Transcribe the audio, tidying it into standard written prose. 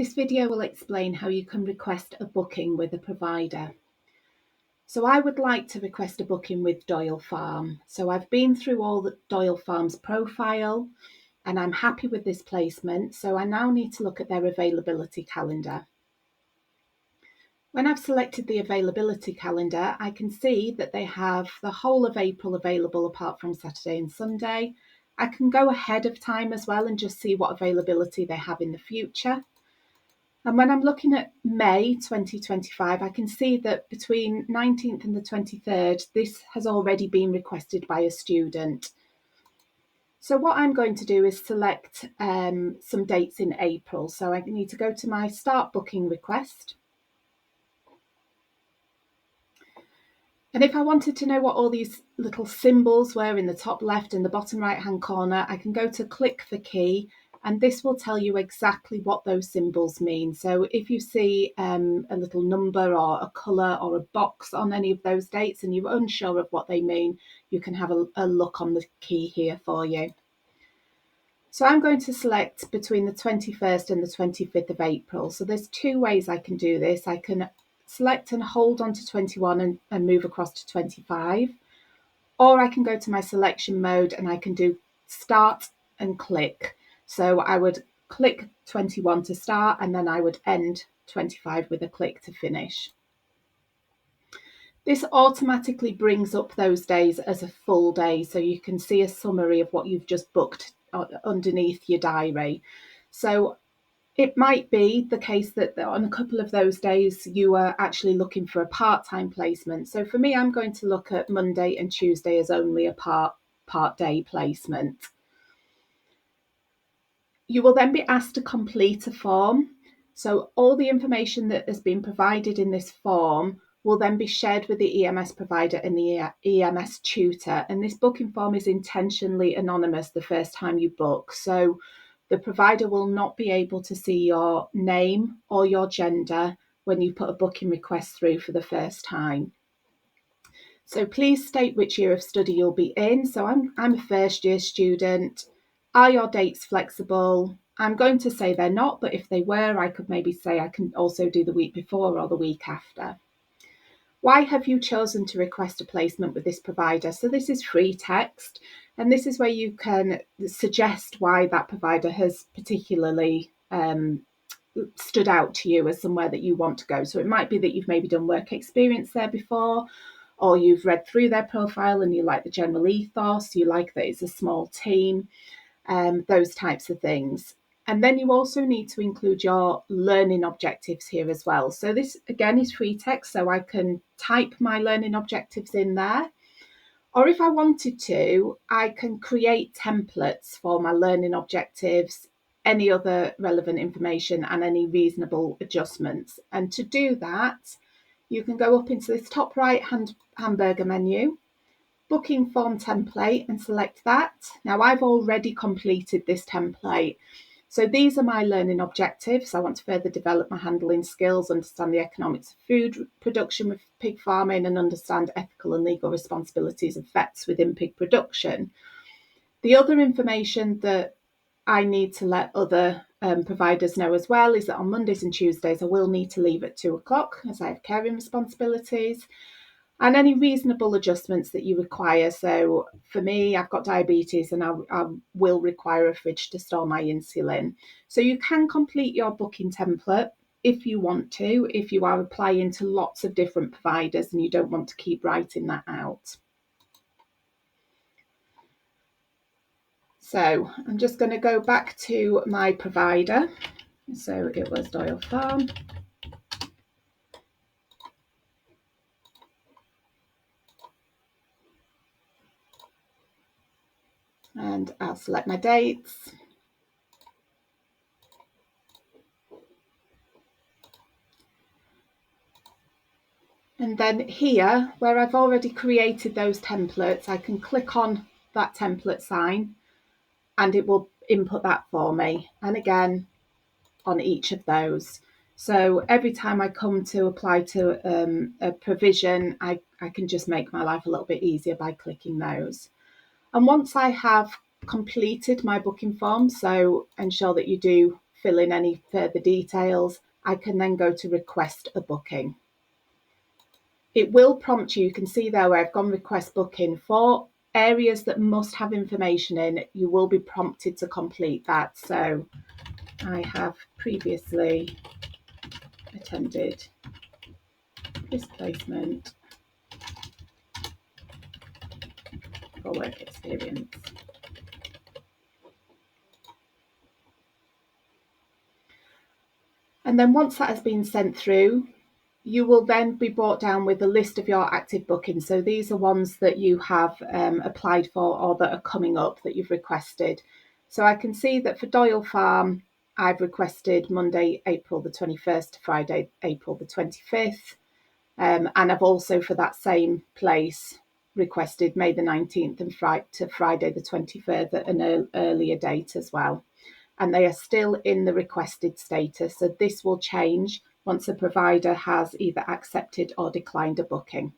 This video will explain how you can request a booking with a provider. So I would like to request a booking with Doyle Farm. So I've been through all the Doyle Farm's profile and I'm happy with this placement. So I now need to look at their availability calendar. When I've selected the availability calendar, I can see that they have the whole of April available apart from Saturday and Sunday. I can go ahead of time as well and just see what availability they have in the future. And when I'm looking at May 2025, I can see that between 19th and the 23rd, this has already been requested by a student. So what I'm going to do is select some dates in April. So I need to go to my Start Booking Request. And if I wanted to know what all these little symbols were in the top left and the bottom right hand corner, I can go to Click the Key, and this will tell you exactly what those symbols mean. So if you see a little number or a colour or a box on any of those dates and you're unsure of what they mean, you can have a look on the key here for you. So I'm going to select between the 21st and the 25th of April. So there's two ways I can do this. I can select and hold on to 21 and move across to 25, or I can go to my selection mode and I can do start and click. So I would click 21 to start and then I would end 25 with a click to finish. This automatically brings up those days as a full day, so you can see a summary of what you've just booked underneath your diary. So it might be the case that on a couple of those days you are actually looking for a part-time placement. So for me, I'm going to look at Monday and Tuesday as only a part-day placement. You will then be asked to complete a form. So all the information that has been provided in this form will then be shared with the EMS provider and the EMS tutor. And this booking form is intentionally anonymous the first time you book. So the provider will not be able to see your name or your gender when you put a booking request through for the first time. So please state which year of study you'll be in. So I'm a first year student. Are your dates flexible? I'm going to say they're not, but if they were, I could maybe say I can also do the week before or the week after. Why have you chosen to request a placement with this provider? So this is free text, and this is where you can suggest why that provider has particularly stood out to you as somewhere that you want to go. So it might be that you've maybe done work experience there before, or you've read through their profile and you like the general ethos, you like that it's a small team, those types of things. And then you also need to include your learning objectives here as well. So this again is free text, so I can type my learning objectives in there. Or if I wanted to, I can create templates for my learning objectives, any other relevant information and any reasonable adjustments. And to do that, you can go up into this top right hand hamburger menu, booking form template, and select that. Now I've already completed this template. So these are my learning objectives. I want to further develop my handling skills, understand the economics of food production with pig farming, and understand ethical and legal responsibilities of vets within pig production. The other information that I need to let other providers know as well is that on Mondays and Tuesdays I will need to leave at 2 o'clock as I have caring responsibilities, and any reasonable adjustments that you require. So for me, I've got diabetes and I will require a fridge to store my insulin. So you can complete your booking template if you want to, if you are applying to lots of different providers and you don't want to keep writing that out. So I'm just going to go back to my provider. So it was Doyle Farm. And I'll select my dates. And then here, where I've already created those templates, I can click on that template sign and it will input that for me. And again, on each of those. So every time I come to apply to a provision, I can just make my life a little bit easier by clicking those. And once I have completed my booking form, so ensure that you do fill in any further details, I can then go to request a booking. It will prompt you, you can see there where I've gone request booking. For areas that must have information in, you will be prompted to complete that. So I have previously attended this placement for work experience. And then once that has been sent through, you will then be brought down with a list of your active bookings. So these are ones that you have applied for or that are coming up that you've requested. So I can see that for Doyle Farm, I've requested Monday, April the 21st to Friday, April the 25th. And I've also, for that same place, requested May the 19th and to Friday the 23rd at an earlier date as well. And they are still in the requested status. So this will change once a provider has either accepted or declined a booking.